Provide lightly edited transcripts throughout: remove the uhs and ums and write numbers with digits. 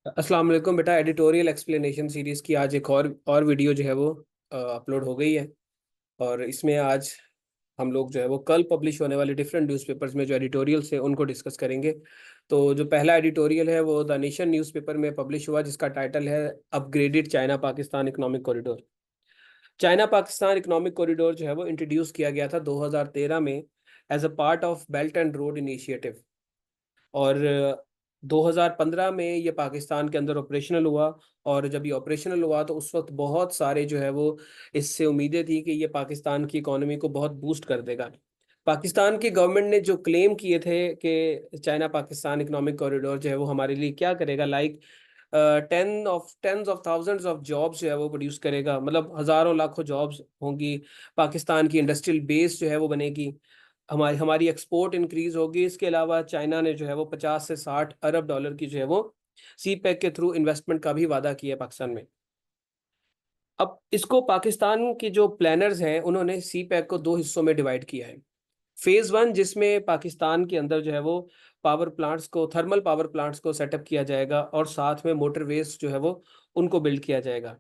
अस्सलाम वालेकुम बेटा। एडिटोरियल एक्सप्लेनेशन सीरीज की आज एक और वीडियो जो है वो अपलोड हो गई है। और इसमें आज हम लोग जो है वो कल पब्लिश होने वाले डिफरेंट न्यूज़पेपर्स में जो एडिटोरियल्स हैं उनको डिस्कस करेंगे। तो जो पहला एडिटोरियल है वो द नेशन न्यूज़पेपर में पब्लिश हुआ, जिसका टाइटल है upgraded China Pakistan economic corridor. China Pakistan economic corridor जो है वो इंट्रोड्यूस किया गया था 2013 में as a part of belt and road initiative. और 2015 में ये पाकिस्तान के अंदर ऑपरेशनल हुआ। और जब ये ऑपरेशनल हुआ तो उस वक्त बहुत सारे जो है वो इससे उम्मीदें थी कि ये पाकिस्तान की इकोनॉमी को बहुत बूस्ट कर देगा। पाकिस्तान की गवर्नमेंट ने जो क्लेम किए थे कि चाइना पाकिस्तान इकोनॉमिक कॉरिडोर जो है वो हमारे लिए क्या करेगा, like tens of thousands of jobs जो है वो प्रोड्यूस करेगा, मतलब हजारों लाखों जॉब्स होंगी। पाकिस्तान की इंडस्ट्रियल बेस जो है वो बनेगी। हमारी हमारी एक्सपोर्ट इंक्रीज होगी। इसके अलावा चाइना ने जो है वो 50 से 60 अरब डॉलर की जो है वो सी पैक के थ्रू इन्वेस्टमेंट का भी वादा किया है पाकिस्तान में। अब इसको पाकिस्तान के जो प्लानर्स हैं उन्होंने सी पैक को दो हिस्सों में डिवाइड किया है। फेज वन, जिसमें पाकिस्तान के अंदर जो है वो पावर प्लांट्स को, थर्मल पावर प्लांट्स को सेटअप किया जाएगा और साथ में मोटरवेज जो है वो उनको बिल्ड किया जाएगा।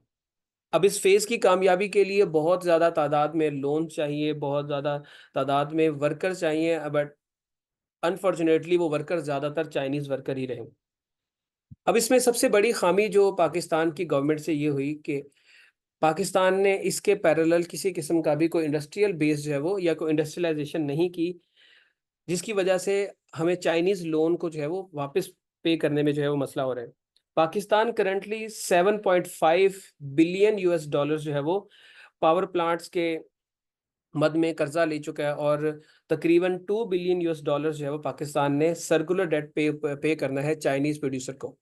अब इस फेज की कामयाबी के लिए बहुत ज़्यादा तादाद में लोन चाहिए, बहुत ज़्यादा तादाद में वर्कर चाहिए, बट अनफॉर्चुनेटली वो वर्कर ज़्यादातर चाइनीज़ वर्कर ही रहे। अब इसमें सबसे बड़ी खामी जो पाकिस्तान की गवर्नमेंट से ये हुई कि पाकिस्तान ने इसके पैरेलल किसी किस्म का भी कोई इंडस्ट्रियल बेस जो है वो या कोई इंडस्ट्रियलाइजेशन नहीं की, जिसकी वजह से हमें चाइनीज़ लोन को जो है वो वापस पे करने में जो है वो मसला हो रहा है। Pakistan currently 7.5 billion US dollar जो है वो पावर प्लांट्स के मद में कर्जा ले चुका है। और तकरीबन 2 बिलियन यूएस डॉलर जो है वो पाकिस्तान ने सर्कुलर डेट पे करना है चाइनीज प्रोड्यूसर को।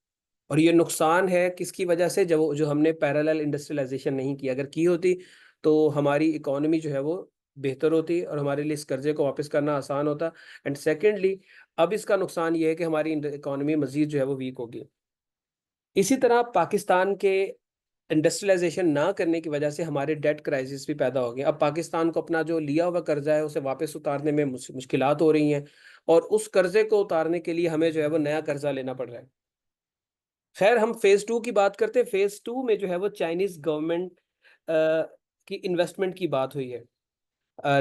और ये नुकसान है किसकी वजह से, जब जो हमने पैरेलल इंडस्ट्रियलाइजेशन नहीं की। अगर की होती तो हमारी इकोनॉमी जो है वो बेहतर होती और हमारे लिए इस कर्जे को वापस करना आसान होता। एंड सेकेंडली, अब इसका नुकसान ये है कि हमारी इकोनॉमी मजीद जो है वो वीक होगी। इसी तरह पाकिस्तान के इंडस्ट्रियलाइजेशन ना करने की वजह से हमारे डेट क्राइसिस भी पैदा हो गए। अब पाकिस्तान को अपना जो लिया हुआ कर्जा है उसे वापस उतारने में मुश्किलात हो रही हैं। और उस कर्जे को उतारने के लिए हमें जो है वो नया कर्जा लेना पड़ रहा है। खैर, हम फेज टू की बात करते हैं। फेज टू में जो है वो चाइनीज गवर्नमेंट की इन्वेस्टमेंट की बात हुई है।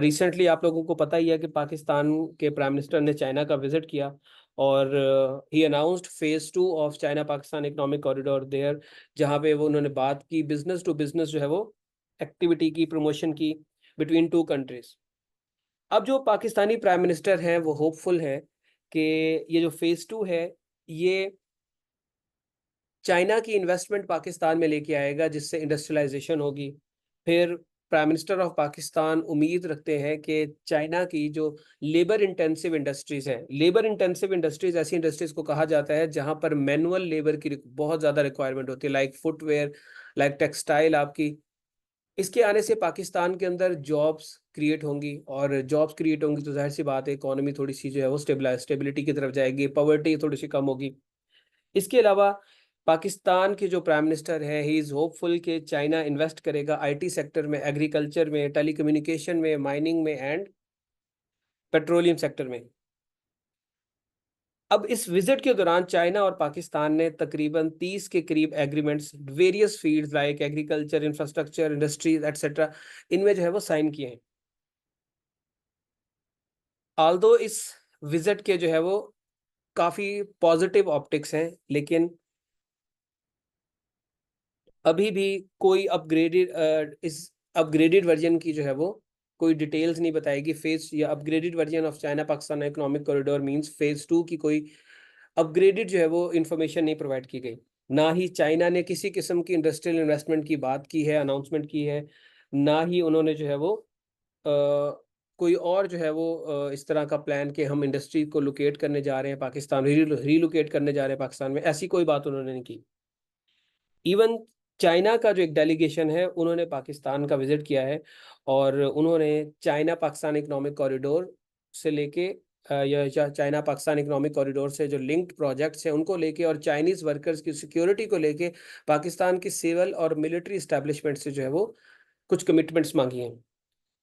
रिसेंटली आप लोगों को पता ही है कि पाकिस्तान के प्राइम मिनिस्टर ने चाइना का विजिट किया। और he announced phase two of China Pakistan economic corridor there, जहाँ पे वो उन्होंने बात की बिजनेस टू बिजनेस जो है वो एक्टिविटी की, प्रमोशन की बिटवीन टू कंट्रीज। अब जो पाकिस्तानी प्राइम मिनिस्टर हैं वो होपफुल है कि ये जो फेज टू है ये चाइना की इन्वेस्टमेंट पाकिस्तान में लेके आएगा, जिससे इंडस्ट्रियलाइजेशन होगी। फिर प्राइम मिनिस्टर ऑफ पाकिस्तान उम्मीद रखते हैं कि चाइना की जो लेबर इंटेंसिव इंडस्ट्रीज हैं, लेबर इंटेंसिव इंडस्ट्रीज ऐसी इंडस्ट्रीज को कहा जाता है जहां पर मैनुअल लेबर की बहुत ज़्यादा रिक्वायरमेंट होती है, लाइक फुटवेयर, लाइक टेक्सटाइल आपकी। इसके आने से पाकिस्तान के अंदर जॉब्स क्रिएट होंगी, और जॉब्स क्रिएट होंगी तो जाहिर सी बात है इकोनॉमी थोड़ी सी जो है वो स्टेबिलिटी की तरफ जाएगी, पॉवर्टी थोड़ी सी कम होगी। इसके अलावा पाकिस्तान के जो प्राइम मिनिस्टर है ही इज़ होपफुल कि चाइना इन्वेस्ट करेगा आईटी सेक्टर में, एग्रीकल्चर में, टेलीकम्युनिकेशन में, माइनिंग में एंड पेट्रोलियम सेक्टर में। अब इस विजिट के दौरान चाइना और पाकिस्तान ने तकरीबन 30 के करीब agreements various fields like agriculture, infrastructure, industries etcetera, इनमें जो है वो साइन किए हैं। ऑल्दो इस विजिट के जो है वो काफ़ी पॉजिटिव ऑप्टिक्स हैं, लेकिन अभी भी कोई इस अपग्रेडेड वर्जन की जो है वो कोई डिटेल्स नहीं बताएगी। फेज या upgraded version of China Pakistan economic corridor means phase two की कोई अपग्रेडेड जो है वो इंफॉर्मेशन नहीं प्रोवाइड की गई। ना ही चाइना ने किसी किस्म की इंडस्ट्रियल इन्वेस्टमेंट की बात की है, अनाउंसमेंट की है। ना ही उन्होंने जो है वो कोई और जो है वो इस तरह का प्लान कि हम इंडस्ट्री को लोकेट करने जा रहे हैं पाकिस्तान, रीलोकेट करने जा रहे हैं पाकिस्तान में, ऐसी कोई बात उन्होंने नहीं की। इवन चाइना का जो एक डेलीगेशन है उन्होंने पाकिस्तान का विजिट किया है। और उन्होंने चाइना पाकिस्तान इकोनॉमिक कॉरिडोर से लेके या चाइना पाकिस्तान इकोनॉमिक कॉरिडोर से जो लिंक्ड प्रोजेक्ट्स हैं उनको लेके और चाइनीज़ वर्कर्स की सिक्योरिटी को लेके पाकिस्तान की सिविल और मिलिट्री इस्टेब्लिशमेंट से जो है वो कुछ कमिटमेंट्स मांगी हैं।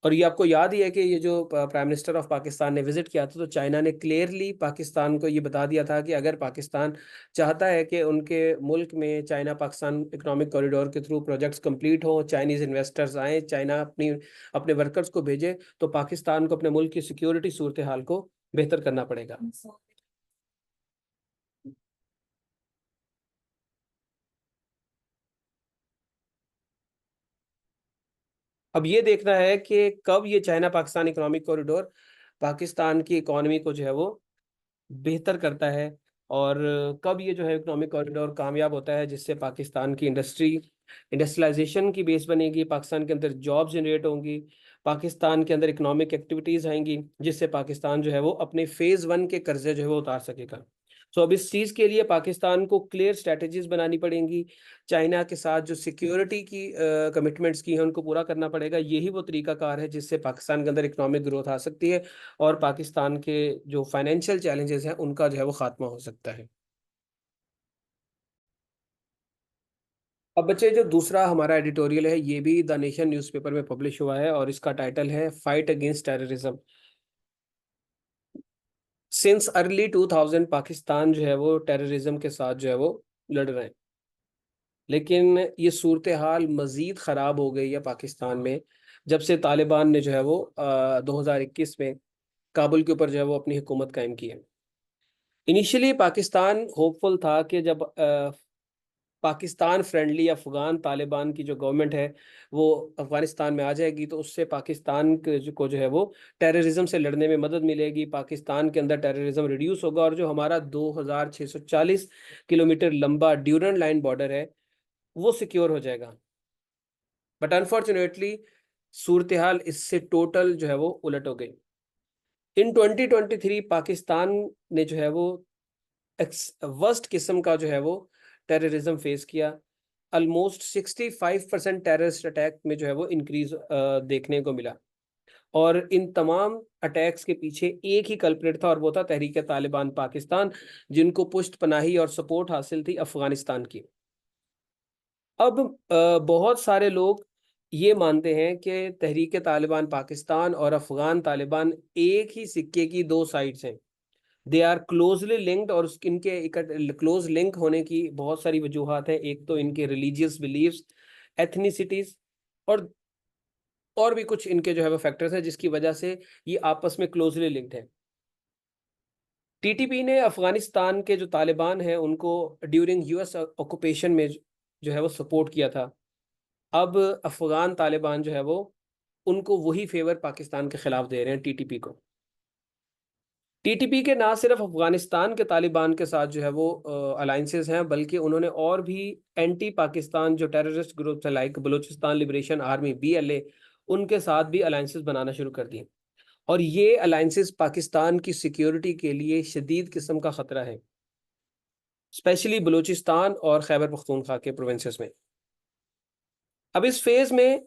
और ये आपको याद ही है कि ये जो प्राइम मिनिस्टर ऑफ पाकिस्तान ने विजिट किया था, तो चाइना ने क्लियरली पाकिस्तान को ये बता दिया था कि अगर पाकिस्तान चाहता है कि उनके मुल्क में चाइना पाकिस्तान इकोनॉमिक कॉरिडोर के थ्रू प्रोजेक्ट्स कंप्लीट हो, चाइनीज इन्वेस्टर्स आए, चाइना अपने वर्कर्स को भेजे, तो पाकिस्तान को अपने मुल्क की सिक्योरिटी सूरत हाल को बेहतर करना पड़ेगा। अब ये देखना है कि कब ये China Pakistan economic corridor Pakistan की इकोनॉमी को जो है वो बेहतर करता है, और कब ये जो है इकोनॉमिक कॉरिडोर कामयाब होता है, जिससे पाकिस्तान की इंडस्ट्रियलाइजेशन की बेस बनेगी, पाकिस्तान के अंदर जॉब जनरेट होंगी, पाकिस्तान के अंदर इकोनॉमिक एक्टिविटीज आएंगी, जिससे पाकिस्तान जो है वो अपने फेज 1 के कर्जे जो है वो उतार सकेगा। सो अब इस चीज़ के लिए पाकिस्तान को क्लियर स्ट्रेटजीज बनानी पड़ेंगी, चाइना के साथ जो सिक्योरिटी की कमिटमेंट्स की हैं उनको पूरा करना पड़ेगा। यही वो तरीकाकार है जिससे पाकिस्तान के अंदर इकोनॉमिक ग्रोथ आ सकती है और पाकिस्तान के जो फाइनेंशियल चैलेंजेस हैं उनका जो है वो खात्मा हो सकता है। अब बच्चे, जो दूसरा हमारा एडिटोरियल है ये भी द नेशन न्यूज़पेपर में पब्लिश हुआ है, और इसका टाइटल है fight against terrorism. Since early 2000 Pakistan जो है वो टेररिज्म के साथ जो है वो लड़ रहे हैं, लेकिन ये सूरत हाल मज़ीद ख़राब हो गई है पाकिस्तान में जब से तालिबान ने जो है वो 2021 में काबुल के ऊपर जो है वो अपनी हुकूमत कायम की है। इनिशियली पाकिस्तान होपफुल था कि जब पाकिस्तान फ्रेंडली अफगान तालिबान की जो गवर्नमेंट है वो अफगानिस्तान में आ जाएगी, तो उससे पाकिस्तान को जो है वो टेररिज्म से लड़ने में मदद मिलेगी, पाकिस्तान के अंदर टेररिज्म रिड्यूस होगा, और जो हमारा 2640 किलोमीटर लंबा ड्यूरन लाइन बॉर्डर है वो सिक्योर हो जाएगा। बट अनफॉर्चुनेटली सूरत हाल इससे टोटल जो है वो उलट हो गई। इन 2023 पाकिस्तान ने जो है वो वर्स्ट किस्म का जो है वो टेररिज्म फेस किया। ऑलमोस्ट 65% टेररिस्ट अटैक में जो है वो इंक्रीज देखने को मिला, और इन तमाम अटैक्स के पीछे एक ही कल्प्रिट था, और वो था तहरीक तालिबान पाकिस्तान, जिनको पुष्ट पनाही और सपोर्ट हासिल थी अफगानिस्तान की। अब बहुत सारे लोग ये मानते हैं कि तहरीक तालिबान पाकिस्तान और अफगान तालिबान एक ही सिक्के की दो साइड्स हैं, दे आर क्लोजली लिंक्ड, और इनके क्लोज लिंक होने की बहुत सारी वजूहत हैं। एक तो इनके रिलीजियस बिलीव्स, एथनिसिटीज, और और भी कुछ इनके जो है वो फैक्टर्स हैं जिसकी वजह से ये आपस में क्लोजली लिंक्ड है। टीटीपी ने अफगानिस्तान के जो तालिबान हैं उनको ड्यूरिंग यूएस ऑक्यूपेशन में जो है वो सपोर्ट किया था। अब अफगान तालिबान जो है वो उनको वही फेवर पाकिस्तान के खिलाफ दे रहे हैं, टीटीपी को। टीटीपी के ना सिर्फ अफगानिस्तान के तालिबान के साथ जो है वो अलाइंसेस हैं, बल्कि उन्होंने और भी एंटी पाकिस्तान जो टेररिस्ट ग्रुप्स है like Balochistan liberation army BLA, उनके साथ भी अलाइंसेस बनाना शुरू कर दिए। और ये अलाइंसेस पाकिस्तान की सिक्योरिटी के लिए शदीद किस्म का खतरा है, स्पेशली बलूचिस्तान और खैबर पख्तूनख्वा के प्रोविंसेस में। अब इस फेज में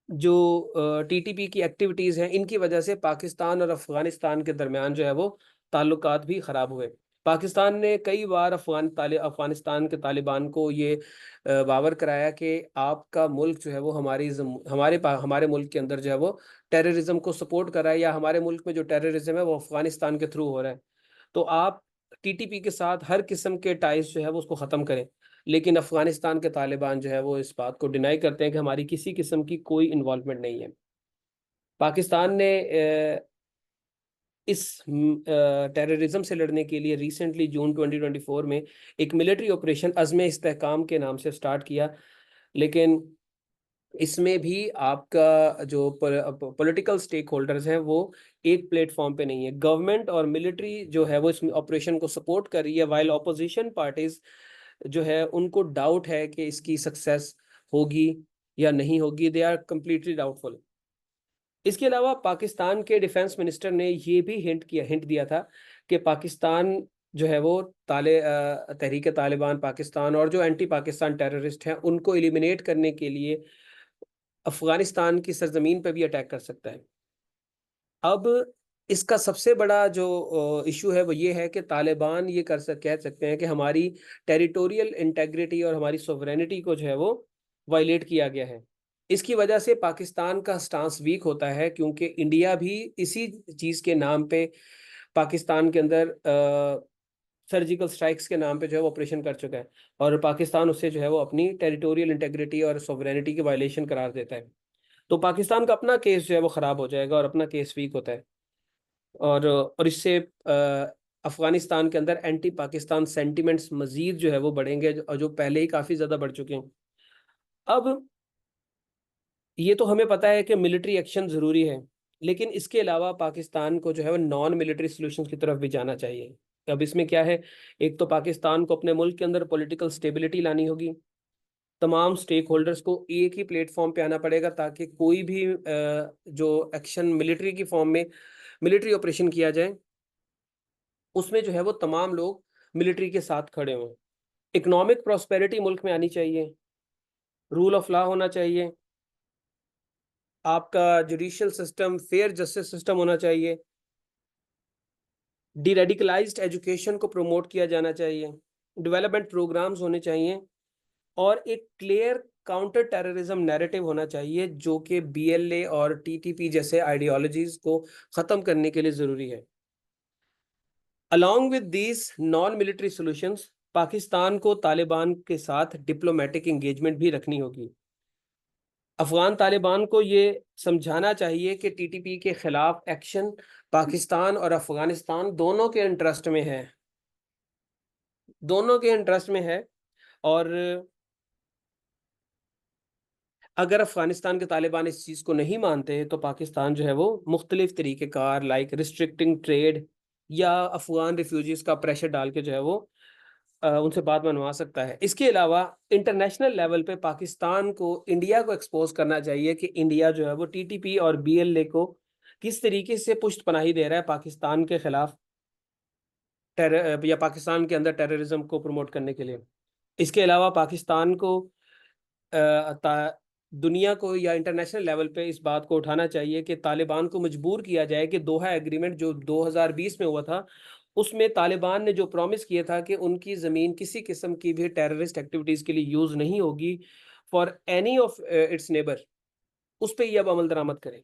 जो टीटीपी की एक्टिविटीज़ हैं इनकी वजह से पाकिस्तान और अफगानिस्तान के दरमियान जो है वो ताल्लुकात भी ख़राब हुए। पाकिस्तान ने कई बार अफगानिस्तान के तालिबान को ये बावर कराया कि आपका मुल्क जो है वो हमारे मुल्क के अंदर जो है वो टेररिज्म को सपोर्ट कर रहा है, या हमारे मुल्क में जो टेररिज्म है वो अफगानिस्तान के थ्रू हो रहा है, तो आप टीटीपी के साथ हर किस्म के टाइज जो है वो उसको ख़त्म करें। लेकिन अफगानिस्तान के तालिबान जो है वो इस बात को डिनाई करते हैं कि हमारी किसी किस्म की कोई इन्वॉल्वमेंट नहीं है। पाकिस्तान ने इस टेररिज्म से लड़ने के लिए रिसेंटली जून 2024 में एक मिलिट्री ऑपरेशन अज़्म इस्तेहकाम के नाम से स्टार्ट किया, लेकिन इसमें भी आपका जो पॉलिटिकल स्टेक होल्डर्स हैं वो एक प्लेटफॉर्म पे नहीं है। गवर्नमेंट और मिलिट्री जो है वो इस ऑपरेशन को सपोर्ट कर रही है, वाइल ऑपोजिशन पार्टीज जो है उनको डाउट है कि इसकी सक्सेस होगी या नहीं होगी, दे आर कम्प्लीटली डाउटफुल। इसके अलावा पाकिस्तान के डिफेंस मिनिस्टर ने ये भी हिंट दिया था कि पाकिस्तान जो है वो तहरीक तालिबान पाकिस्तान और जो एंटी पाकिस्तान टेररिस्ट हैं उनको एलिमिनेट करने के लिए अफगानिस्तान की सरजमीन पर भी अटैक कर सकता है। अब इसका सबसे बड़ा जो इशू है वो ये है कि तालिबान ये कह सकते हैं कि हमारी टेरिटोरियल इंटेग्रिटी और हमारी सोवरेनिटी को जो है वो वायलेट किया गया है। इसकी वजह से पाकिस्तान का स्टांस वीक होता है, क्योंकि इंडिया भी इसी चीज़ के नाम पे पाकिस्तान के अंदर सर्जिकल स्ट्राइक्स के नाम पे जो है वो ऑपरेशन कर चुका है, और पाकिस्तान उससे जो है वो अपनी टेरिटोरियल इंटेग्रिटी और सॉवरेनिटी की वायलेशन करार देता है। तो पाकिस्तान का अपना केस जो है वो ख़राब हो जाएगा और अपना केस वीक होता है। और इससे अफगानिस्तान के अंदर एंटी पाकिस्तान सेंटिमेंट्स मजीद जो है वो बढ़ेंगे, जो पहले ही काफ़ी ज़्यादा बढ़ चुके हैं। अब ये तो हमें पता है कि मिलिट्री एक्शन ज़रूरी है, लेकिन इसके अलावा पाकिस्तान को जो है वो नॉन मिलिट्री सॉल्यूशंस की तरफ भी जाना चाहिए। अब इसमें क्या है, एक तो पाकिस्तान को अपने मुल्क के अंदर पॉलिटिकल स्टेबिलिटी लानी होगी, तमाम स्टेक होल्डर्स को एक ही प्लेटफॉर्म पे आना पड़ेगा, ताकि कोई भी जो एक्शन मिलिट्री की फॉर्म में मिलिट्री ऑपरेशन किया जाए, उसमें जो है वो तमाम लोग मिलिट्री के साथ खड़े हों। इकोनॉमिक प्रॉस्पेरिटी मुल्क में आनी चाहिए, रूल ऑफ लॉ होना चाहिए, आपका judicial system fair justice system होना चाहिए, डी रेडिकलाइज्ड एजुकेशन को प्रमोट किया जाना चाहिए, डेवलपमेंट प्रोग्राम्स होने चाहिए, और एक क्लियर काउंटर टेररिज्म नैरेटिव होना चाहिए, जो कि बीएलए और टीटीपी जैसे आइडियोलॉजीज को ख़त्म करने के लिए ज़रूरी है। Along with these non military solutions, Pakistan को तालिबान के साथ डिप्लोमेटिक एंगेजमेंट भी रखनी होगी। अफगान तालिबान को ये समझाना चाहिए कि टीटीपी के खिलाफ एक्शन पाकिस्तान और अफगानिस्तान दोनों के इंटरेस्ट में है, दोनों के इंटरेस्ट में है। और अगर अफगानिस्तान के तालिबान इस चीज़ को नहीं मानते, तो पाकिस्तान जो है वो मुख्तलिफ तरीक़ेकार लाइक रिस्ट्रिक्टिंग ट्रेड या अफगान रिफ्यूजीज का प्रेशर डाल के जो है वो उनसे बात मनवा सकता है। इसके अलावा इंटरनेशनल लेवल पे पाकिस्तान को इंडिया को एक्सपोज करना चाहिए कि इंडिया जो है वो टीटीपी और बीएलए को किस तरीके से पुष्ट पनाही दे रहा है पाकिस्तान के खिलाफ या पाकिस्तान के अंदर टेररिज्म को प्रमोट करने के लिए। इसके अलावा पाकिस्तान को दुनिया को या इंटरनेशनल लेवल पे इस बात को उठाना चाहिए कि तालिबान को मजबूर किया जाए कि दोहा एग्रीमेंट जो 2020 में हुआ था, उसमें तालिबान ने जो प्रॉमिस किया था कि उनकी ज़मीन किसी किस्म की भी टेररिस्ट एक्टिविटीज़ के लिए यूज़ नहीं होगी for any of its neighbour, उस पर ये अब अमल दरामद करें।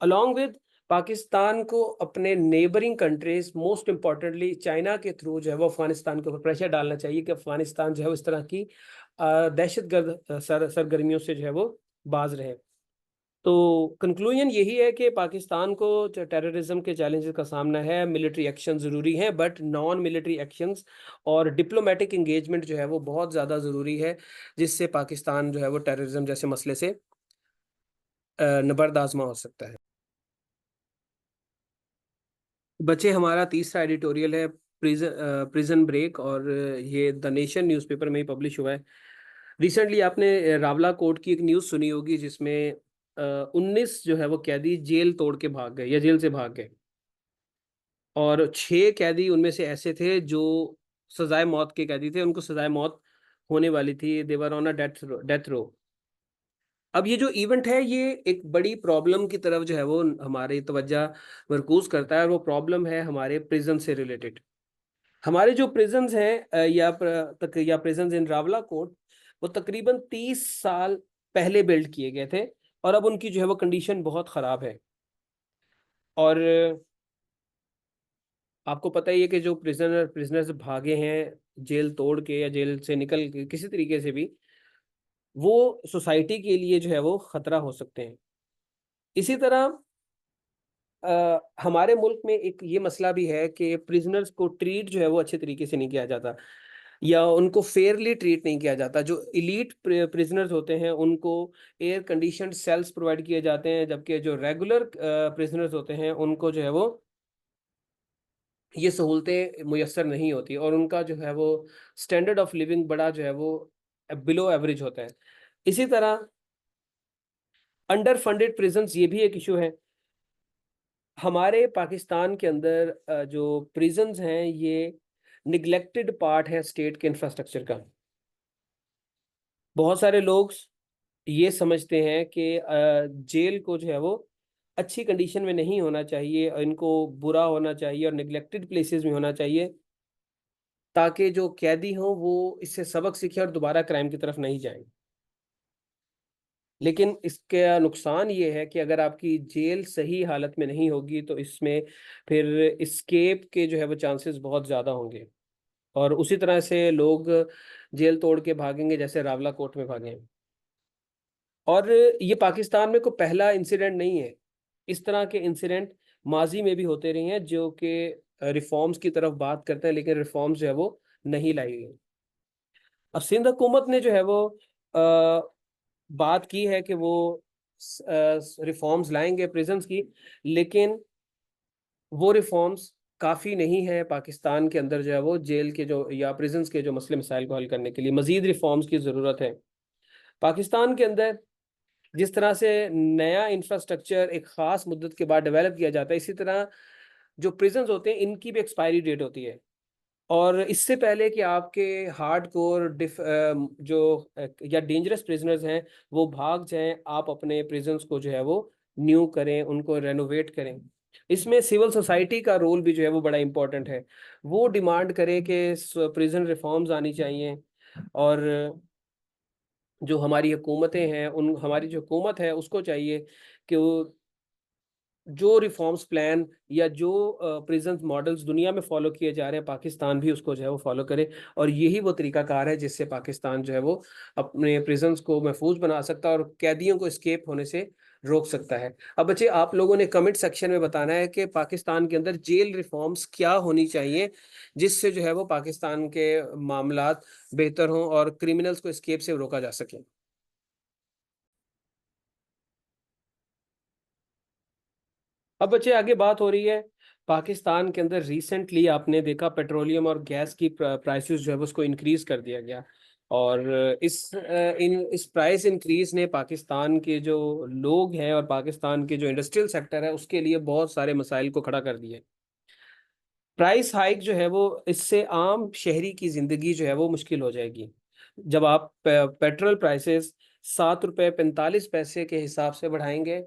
अलॉन्ग विद पाकिस्तान को अपने neighbouring countries, most importantly China के थ्रू जो है वो अफगानिस्तान के ऊपर प्रेशर डालना चाहिए कि अफगानिस्तान जो है इस तरह की दहशतगर्द सरगर्मियों से जो है वो बाज रहे। तो कंक्लूजन यही है कि पाकिस्तान को टेररिज्म के चैलेंजेस का सामना है, मिलिट्री एक्शन ज़रूरी है, बट नॉन मिलिट्री एक्शंस और डिप्लोमेटिक इंगेजमेंट जो है वो बहुत ज़्यादा ज़रूरी है, जिससे पाकिस्तान जो है वो टेररिज्म जैसे मसले से नबर्द आज़मा हो सकता है। बच्चे, हमारा तीसरा एडिटोरियल है प्रिजन ब्रेक, और ये द नेशन न्यूज़पेपर में ही पब्लिश हुआ है। रिसेंटली आपने रावला कोर्ट की एक न्यूज़ सुनी होगी, जिसमें 19 जो है वो कैदी जेल तोड़ के भाग गए या जेल से भाग गए, और 6 कैदी उनमें से ऐसे थे जो सजाए मौत के कैदी थे, उनको सजाए मौत होने वाली थी, देवर ऑन अ डेथ रो। अब ये जो इवेंट है, ये एक बड़ी प्रॉब्लम की तरफ जो है वो हमारी तवज्जो मरकूज करता है, और वो प्रॉब्लम है हमारे प्रिजन से रिलेटेड। हमारे जो प्रिजन्स हैं या प्रिजन्स इन रावला कोर्ट, वो तकरीबन 30 साल पहले बिल्ड किए गए थे, और अब उनकी जो है वो कंडीशन बहुत ख़राब है। और आपको पता ही है कि जो प्रिजनर्स भागे हैं जेल तोड़ के या जेल से निकल के किसी तरीके से भी, वो सोसाइटी के लिए जो है वो खतरा हो सकते हैं। इसी तरह हमारे मुल्क में एक ये मसला भी है कि प्रिजनर्स को ट्रीट जो है वो अच्छे तरीके से नहीं किया जाता, या उनको फेयरली ट्रीट नहीं किया जाता। जो इलीट प्रिजनर्स होते हैं उनको एयर कंडीशनड सेल्स प्रोवाइड किए जाते हैं, जबकि जो रेगुलर प्रिजनर्स होते हैं उनको जो है वो ये सहूलतें मुयसर नहीं होती, और उनका जो है वो स्टैंडर्ड ऑफ लिविंग बड़ा जो है वो बिलो एवरेज होता है। इसी तरह अंडर फंडेड प्रिजन्स, ये भी एक इशू है। हमारे पाकिस्तान के अंदर जो प्रिजन्स हैं, ये निगलेक्टेड पार्ट है स्टेट के इंफ्रास्ट्रक्चर का। बहुत सारे लोग ये समझते हैं कि जेल को जो है वो अच्छी कंडीशन में नहीं होना चाहिए, इनको बुरा होना चाहिए और निगलेक्टेड प्लेसेस में होना चाहिए, ताकि जो कैदी हों वो इससे सबक सीखें और दोबारा क्राइम की तरफ नहीं जाएं। लेकिन इसका नुकसान ये है कि अगर आपकी जेल सही हालत में नहीं होगी तो इसमें फिर एस्केप के जो है वो चांसेस बहुत ज़्यादा होंगे, और उसी तरह से लोग जेल तोड़ के भागेंगे जैसे रावला कोर्ट में भागे। और ये पाकिस्तान में कोई पहला इंसिडेंट नहीं है। इस तरह के इंसिडेंट माजी में भी होते रहे हैं जो कि रिफॉर्म्स की तरफ बात करते हैं, लेकिन रिफॉर्म्स जो है वो नहीं लाई गई। अब सिंध हुकूमत ने जो है वो बात की है कि वो रिफॉर्म्स लाएंगे प्रिजन्स की, लेकिन वो रिफॉर्म्स काफ़ी नहीं है पाकिस्तान के अंदर जो है वो जेल के जो या प्रिजन्स के जो मसले मसाइल को हल करने के लिए मजीद रिफॉर्म्स की ज़रूरत है। पाकिस्तान के अंदर जिस तरह से नया इंफ्रास्ट्रक्चर एक ख़ास मुद्दत के बाद डेवलप किया जाता है, इसी तरह जो प्रिजन्स होते हैं इनकी भी एक्सपायरी डेट होती है। और इससे पहले कि आपके हार्ड कोर जो या डेंजरस प्रिजनर्स हैं वो भाग जाएं, आप अपने प्रिजन्स को जो है वो न्यू करें, उनको रेनोवेट करें। इसमें सिविल सोसाइटी का रोल भी जो है वो बड़ा इंपॉर्टेंट है। वो डिमांड करे कि प्रिजन रिफॉर्म्स आनी चाहिए, और जो हमारी हुकूमतें हैं उन हमारी जो हुकूमत है उसको चाहिए कि वो जो रिफॉर्म्स प्लान या जो प्रिजन मॉडल्स दुनिया में फॉलो किए जा रहे हैं पाकिस्तान भी उसको जो है वो फॉलो करे। और यही वो तरीकाकार है जिससे पाकिस्तान जो है वो अपने प्रिजन्स को महफूज बना सकता है और कैदियों को एस्केप होने से रोक सकता है। अब बच्चे आप लोगों ने कमेंट सेक्शन में बताना है कि पाकिस्तान के अंदर जेल रिफॉर्म्स क्या होनी चाहिए जिससे जो है वो पाकिस्तान के मामलात बेहतर हों और क्रिमिनल्स को एस्केप से रोका जा सके। अब बच्चे आगे बात हो रही है पाकिस्तान के अंदर रिसेंटली आपने देखा पेट्रोलियम और गैस की प्राइसेस जो है वो उसको इंक्रीज कर दिया गया। और इस प्राइस इंक्रीज ने पाकिस्तान के जो लोग हैं और पाकिस्तान के जो इंडस्ट्रियल सेक्टर है उसके लिए बहुत सारे मसाइल को खड़ा कर दिया। प्राइस हाइक जो है वो इससे आम शहरी की जिंदगी जो है वो मुश्किल हो जाएगी। जब आप पेट्रोल प्राइसेस 7 रुपये 45 पैसे के हिसाब से बढ़ाएंगे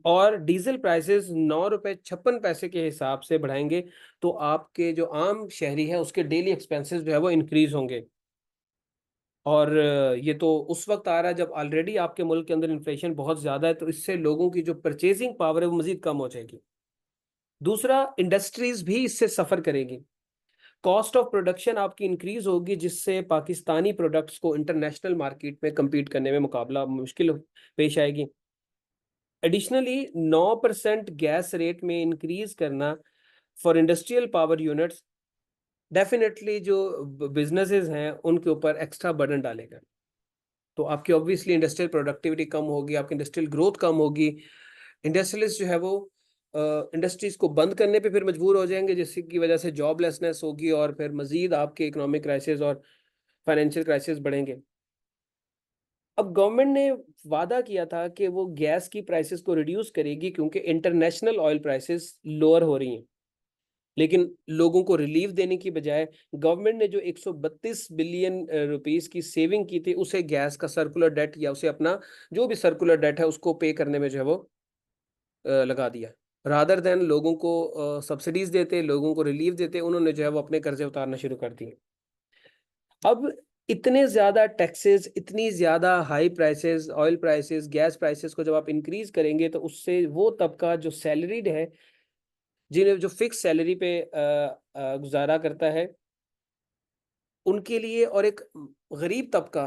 और डीजल प्राइसेस 9 रुपये 56 पैसे के हिसाब से बढ़ाएंगे, तो आपके जो आम शहरी है उसके डेली एक्सपेंसेस जो है वो इंक्रीज होंगे। और ये तो उस वक्त आ रहा है जब ऑलरेडी आपके मुल्क के अंदर इन्फ्लेशन बहुत ज्यादा है, तो इससे लोगों की जो परचेजिंग पावर है वो मजीद कम हो जाएगी। दूसरा, इंडस्ट्रीज भी इससे सफर करेगी। कॉस्ट ऑफ प्रोडक्शन आपकी इंक्रीज होगी जिससे पाकिस्तानी प्रोडक्ट्स को इंटरनेशनल मार्केट में compete करने में मुकाबला मुश्किल पेश आएगी। एडिशनली 9% गैस रेट में इंक्रीज करना for industrial power units definitely जो बिजनेसेस हैं उनके ऊपर एक्स्ट्रा बर्डन डालेगा। तो आपकी ऑब्वियसली इंडस्ट्रियल प्रोडक्टिविटी कम होगी, आपकी इंडस्ट्रियल ग्रोथ कम होगी। इंडस्ट्रियलिस्ट जो है वो इंडस्ट्रीज को बंद करने पे फिर मजबूर हो जाएंगे जिसकी वजह से जॉबलेसनेस होगी और फिर मजीद आपके इकोनॉमिक क्राइसिस और फाइनेंशियल क्राइसिस बढ़ेंगे। अब गवर्नमेंट ने वादा किया था कि वो गैस की प्राइसेस को रिड्यूस करेगी क्योंकि इंटरनेशनल ऑयल प्राइसेस लोअर हो रही हैं, लेकिन लोगों को रिलीफ देने की बजाय गवर्नमेंट ने जो 132 बिलियन रुपीस की सेविंग की थी उसे गैस का सर्कुलर डेट या उसे अपना जो भी सर्कुलर डेट है उसको पे करने में जो है वो लगा दिया। रादर देन लोगों को सब्सिडीज देते, लोगों को रिलीफ देते, उन्होंने जो है वो अपने कर्जे उतारना शुरू कर दिए। अब इतने ज्यादा टैक्सेस, इतनी ज्यादा high prices, oil prices, gas prices को जब आप इंक्रीज करेंगे तो उससे वो तबका जो सैलरीड है, जिन्हें जो फिक्स सैलरी पे गुजारा करता है, उनके लिए और एक गरीब तबका,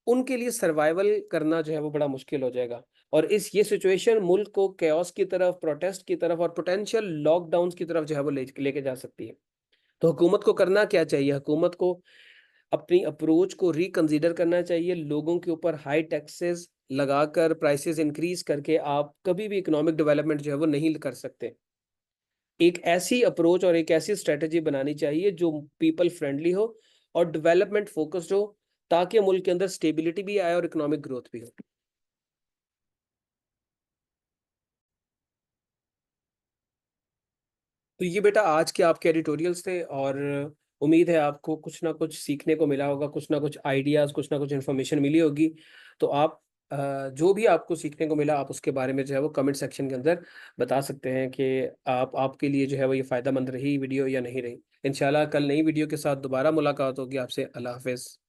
उनके लिए सर्वाइवल करना जो है वो बड़ा मुश्किल हो जाएगा। और इस ये सिचुएशन मुल्क को केओस की तरफ, प्रोटेस्ट की तरफ और पोटेंशियल लॉकडाउन्स की तरफ जो है वो लेके जा सकती है। तो हुकूमत को करना क्या चाहिए? हुकूमत को अपनी अप्रोच को रिकंसीडर करना चाहिए। लोगों के ऊपर हाई टैक्सेस लगाकर, प्राइसेस इंक्रीज करके आप कभी भी इकोनॉमिक डेवलपमेंट जो है वो नहीं कर सकते। एक ऐसी अप्रोच और एक ऐसी स्ट्रेटजी बनानी चाहिए जो पीपल फ्रेंडली हो और डेवलपमेंट फोकस्ड हो, ताकि मुल्क के अंदर स्टेबिलिटी भी आए और इकोनॉमिक ग्रोथ भी हो। तो ये बेटा आज के आपके एडिटोरियल्स थे, और उम्मीद है आपको कुछ ना कुछ सीखने को मिला होगा, कुछ ना कुछ आइडियाज, कुछ ना कुछ इन्फॉर्मेशन मिली होगी। तो आप जो भी आपको सीखने को मिला आप उसके बारे में जो है वो कमेंट सेक्शन के अंदर बता सकते हैं कि आप आपके लिए जो है वो ये फ़ायदेमंद रही वीडियो या नहीं रही। इंशाल्लाह कल नई वीडियो के साथ दोबारा मुलाकात होगी आपसे। अल्लाह हाफिज़।